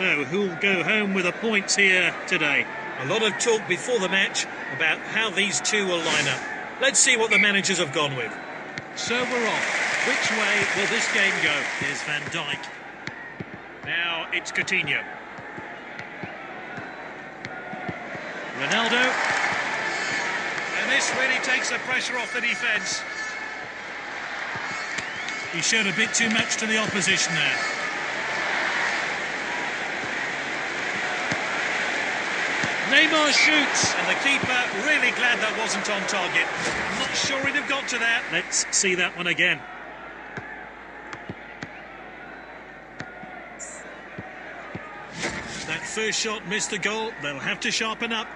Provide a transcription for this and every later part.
So, who'll go home with the points here today? A lot of talk before the match about how these two will line up. Let's see what the managers have gone with. So we're off. Which way will this game go? There's Van Dijk. Now it's Coutinho. Ronaldo. And this really takes the pressure off the defence. He showed a bit too much to the opposition there. Neymar shoots, and the keeper really glad that wasn't on target. I'm not sure he'd have got to that. Let's see that one again. That first shot missed the goal. They'll have to sharpen up.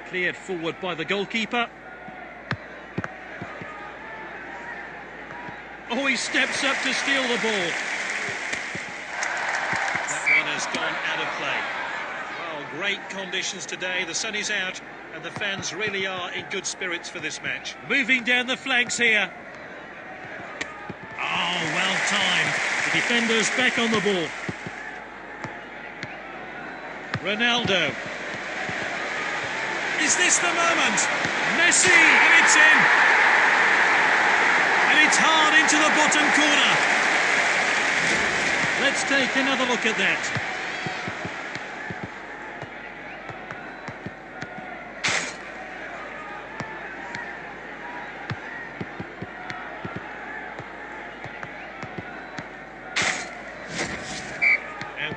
Cleared forward by the goalkeeper. Oh, he steps up to steal the ball. That one has gone out of play. Great conditions today, the sun is out and the fans really are in good spirits for this match. Moving down the flanks here. Oh, well timed. The defender's back on the ball. Ronaldo. Is this the moment? Messi, and it's in. And it's hard into the bottom corner. Let's take another look at that.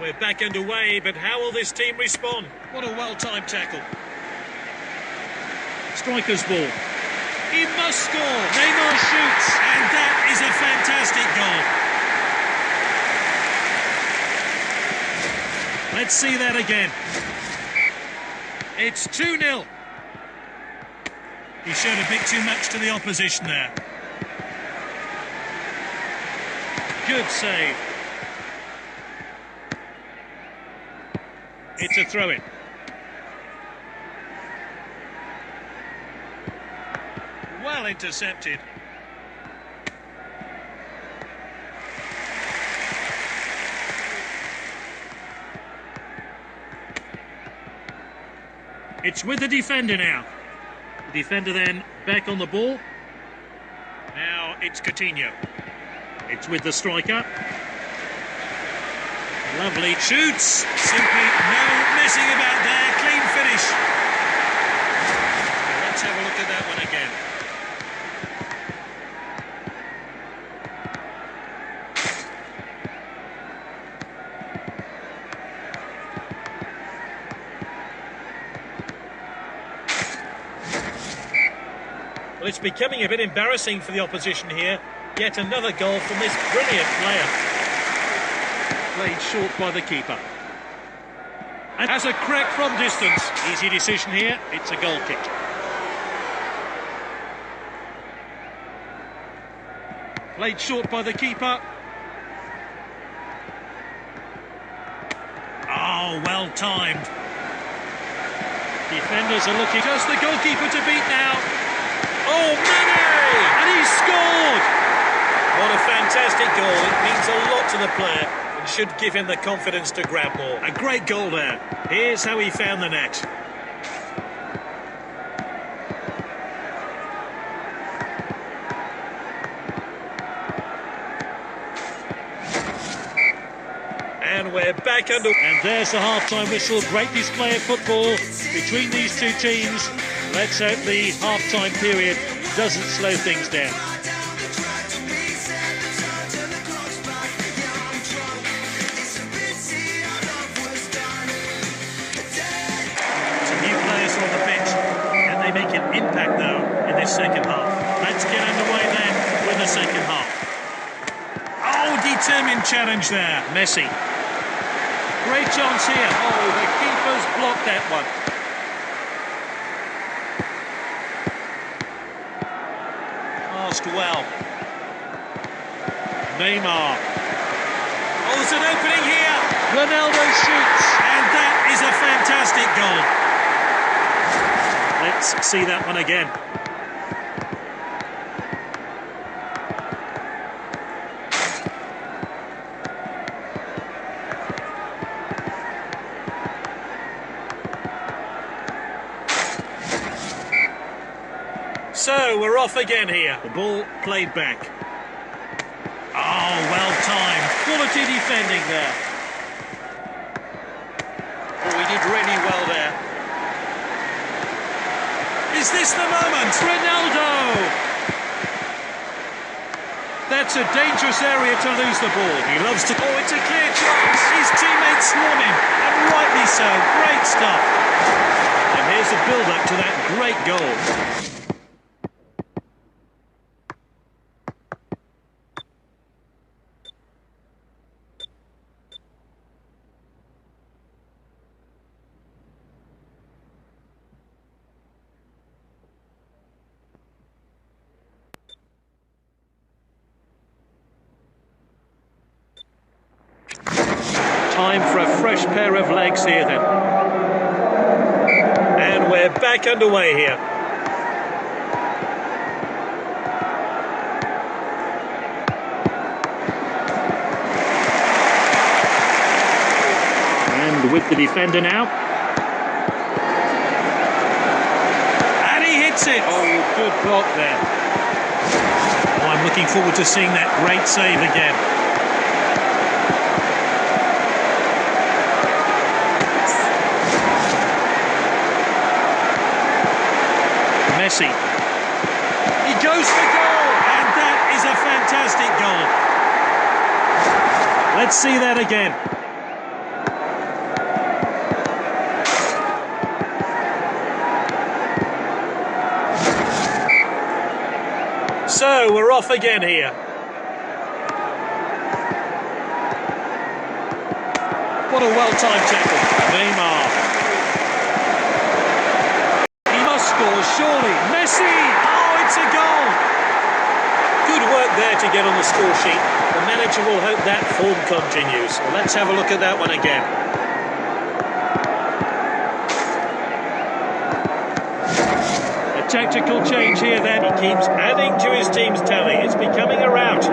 We're back underway, but how will this team respond? What a well-timed tackle. Striker's ball. He must score. Neymar shoots, and that is a fantastic goal. Let's see that again. It's 2-0. He showed a bit too much to the opposition there. Good save. It's a throw-in. Well intercepted. It's with the defender now. The defender then back on the ball. Now it's Coutinho. It's with the striker. Lovely shoots. Simply no messing about there. Clean finish. Let's have a look at that one again. Well, it's becoming a bit embarrassing for the opposition here. Yet another goal from this brilliant player. Played short by the keeper. And has a crack from distance. Easy decision here. It's a goal kick. Played short by the keeper. Oh, well timed. Defenders are looking. Just the goalkeeper to beat now. Oh, Mane! And he scored! What a fantastic goal. It means a lot to the player. Should give him the confidence to grab more. A great goal there. Here's how he found the net. And we're back under. And there's the half-time whistle. Great display of football between these two teams. Let's hope the half-time period doesn't slow things down. Make an impact though in this second half. Let's get underway then with the second half. Oh, determined challenge there. Messi. Great chance here. Oh, the keeper's blocked that one. Passed well. Neymar. Oh, there's an opening here. Ronaldo shoots. And that is a fantastic goal. Let's see that one again. So, we're off again here. The ball played back. Oh, well timed. Quality defending there. Oh, he did really well there. Is this the moment? Ronaldo! That's a dangerous area to lose the ball. He loves to... Oh, it's a clear chance. His teammates swarm him, and rightly so. Great stuff. And here's the build-up to that great goal. Time for a fresh pair of legs here then. And we're back underway here. And with the defender now. And he hits it. Oh, good block there. Oh, I'm looking forward to seeing that great save again. Messi. He goes for goal, and that is a fantastic goal. Let's see that again. So, we're off again here. What a well-timed tackle. Neymar. Surely, Messi! Oh, it's a goal! Good work there to get on the score sheet. The manager will hope that form continues. Well, let's have a look at that one again. A tactical change here then. He keeps adding to his team's tally. It's becoming a rout.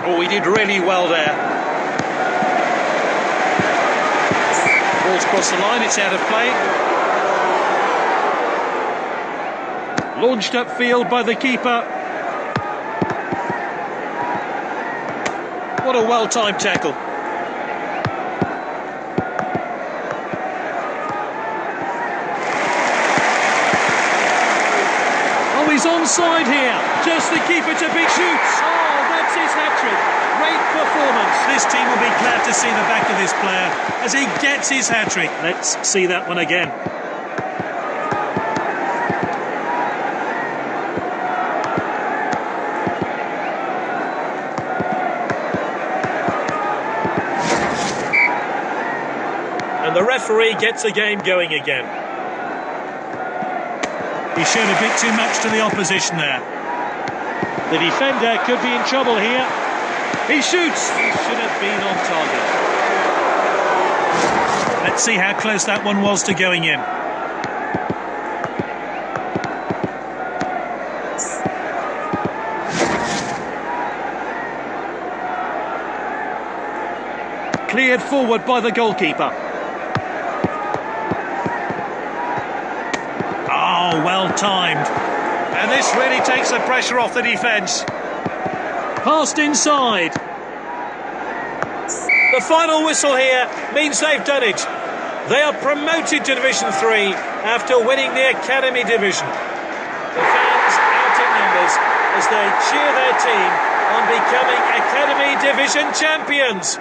Oh, he did really well there. Ball's crossed the line, it's out of play. Launched upfield by the keeper. What a well-timed tackle. Oh, he's onside here. Just the keeper to beat. Shoots. Oh, that's his hat-trick. Great performance. This team will be glad to see the back of this player as he gets his hat-trick. Let's see that one again. The referee gets the game going again. He showed a bit too much to the opposition there. The defender could be in trouble here. He shoots. He should have been on target. Let's see how close that one was to going in. Cleared forward by the goalkeeper. Oh, well timed. And this really takes the pressure off the defence. Passed inside. The final whistle here means they've done it. They are promoted to Division 3 after winning the Academy Division. The fans out in numbers as they cheer their team on becoming Academy Division champions.